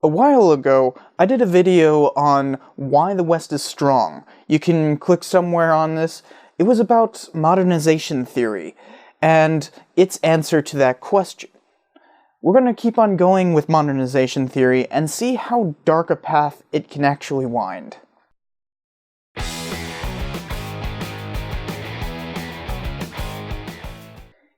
A while ago, I did a video on why the West is strong. You can click somewhere on this. It was about modernization theory, and its answer to that question. We're going to keep on going with modernization theory and see how dark a path it can actually wind.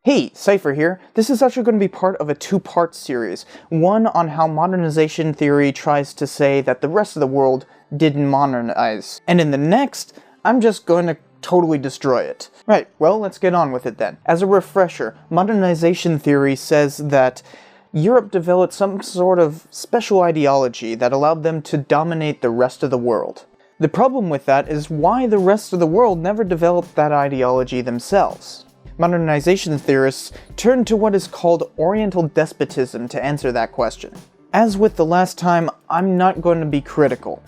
Hey, Cypher here. This is actually going to be part of a two-part series. One on how modernization theory tries to say that the rest of the world didn't modernize. And in the next, I'm just going to totally destroy it. Right, well, let's get on with it then. As a refresher, modernization theory says that Europe developed some sort of special ideology that allowed them to dominate the rest of the world. The problem with that is why the rest of the world never developed that ideology themselves. Modernization theorists turn to what is called Oriental Despotism to answer that question. As with the last time, I'm not going to be critical.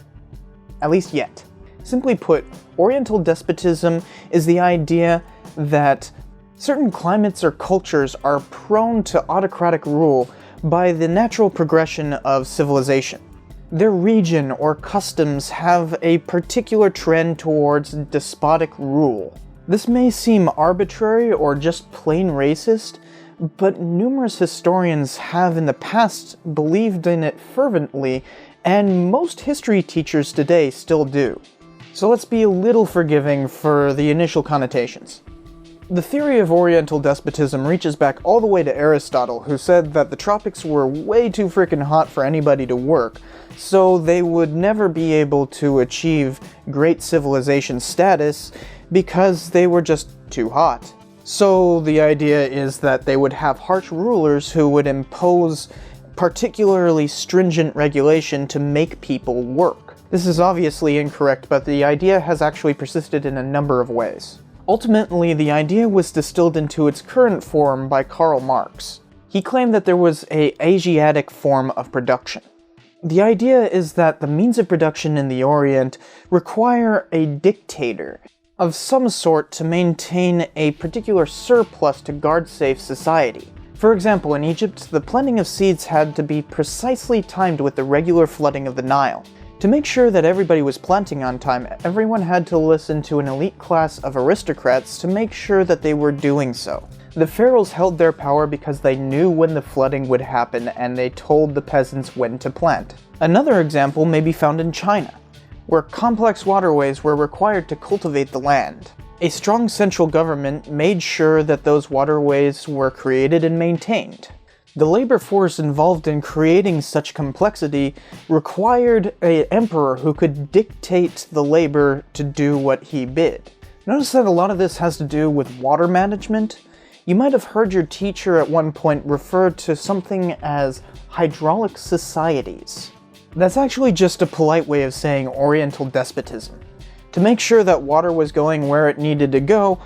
At least yet. Simply put, Oriental Despotism is the idea that certain climates or cultures are prone to autocratic rule by the natural progression of civilization. Their region or customs have a particular trend towards despotic rule. This may seem arbitrary or just plain racist, but numerous historians have in the past believed in it fervently, and most history teachers today still do. So let's be a little forgiving for the initial connotations. The theory of Oriental despotism reaches back all the way to Aristotle, who said that the tropics were way too freaking hot for anybody to work, so they would never be able to achieve great civilization status because they were just too hot. So the idea is that they would have harsh rulers who would impose particularly stringent regulation to make people work. This is obviously incorrect, but the idea has actually persisted in a number of ways. Ultimately, the idea was distilled into its current form by Karl Marx. He claimed that there was an Asiatic form of production. The idea is that the means of production in the Orient require a dictator of some sort to maintain a particular surplus to guard safe society. For example, in Egypt, the planting of seeds had to be precisely timed with the regular flooding of the Nile. To make sure that everybody was planting on time, everyone had to listen to an elite class of aristocrats to make sure that they were doing so. The pharaohs held their power because they knew when the flooding would happen and they told the peasants when to plant. Another example may be found in China, where complex waterways were required to cultivate the land. A strong central government made sure that those waterways were created and maintained. The labor force involved in creating such complexity required an emperor who could dictate the labor to do what he bid. Notice that a lot of this has to do with water management. You might have heard your teacher at one point refer to something as Hydrolic societies. That's actually just a polite way of saying Oriental despotism. To make sure that water was going where it needed to go,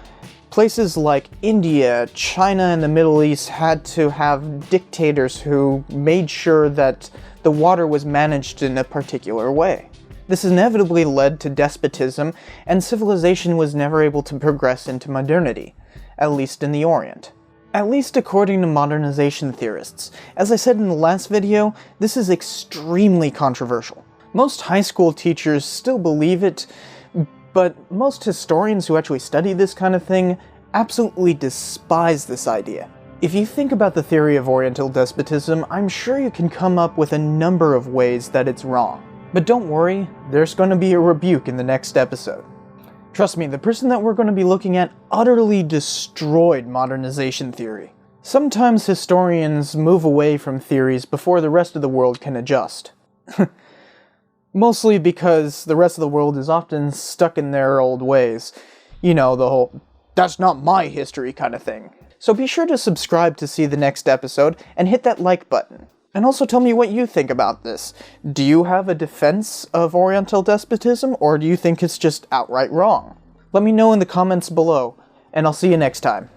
places like India, China, and the Middle East had to have dictators who made sure that the water was managed in a particular way. This inevitably led to despotism, and civilization was never able to progress into modernity, at least in the Orient. At least according to modernization theorists. As I said in the last video, this is extremely controversial. Most high school teachers still believe it, but most historians who actually study this kind of thing absolutely despise this idea. If you think about the theory of Oriental despotism, I'm sure you can come up with a number of ways that it's wrong. But don't worry, there's going to be a rebuke in the next episode. Trust me, the person that we're going to be looking at utterly destroyed modernization theory. Sometimes historians move away from theories before the rest of the world can adjust. Mostly because the rest of the world is often stuck in their old ways. You know, the whole, that's not my history kind of thing. So be sure to subscribe to see the next episode, and hit that like button. And also tell me what you think about this. Do you have a defense of Oriental despotism, or do you think it's just outright wrong? Let me know in the comments below, and I'll see you next time.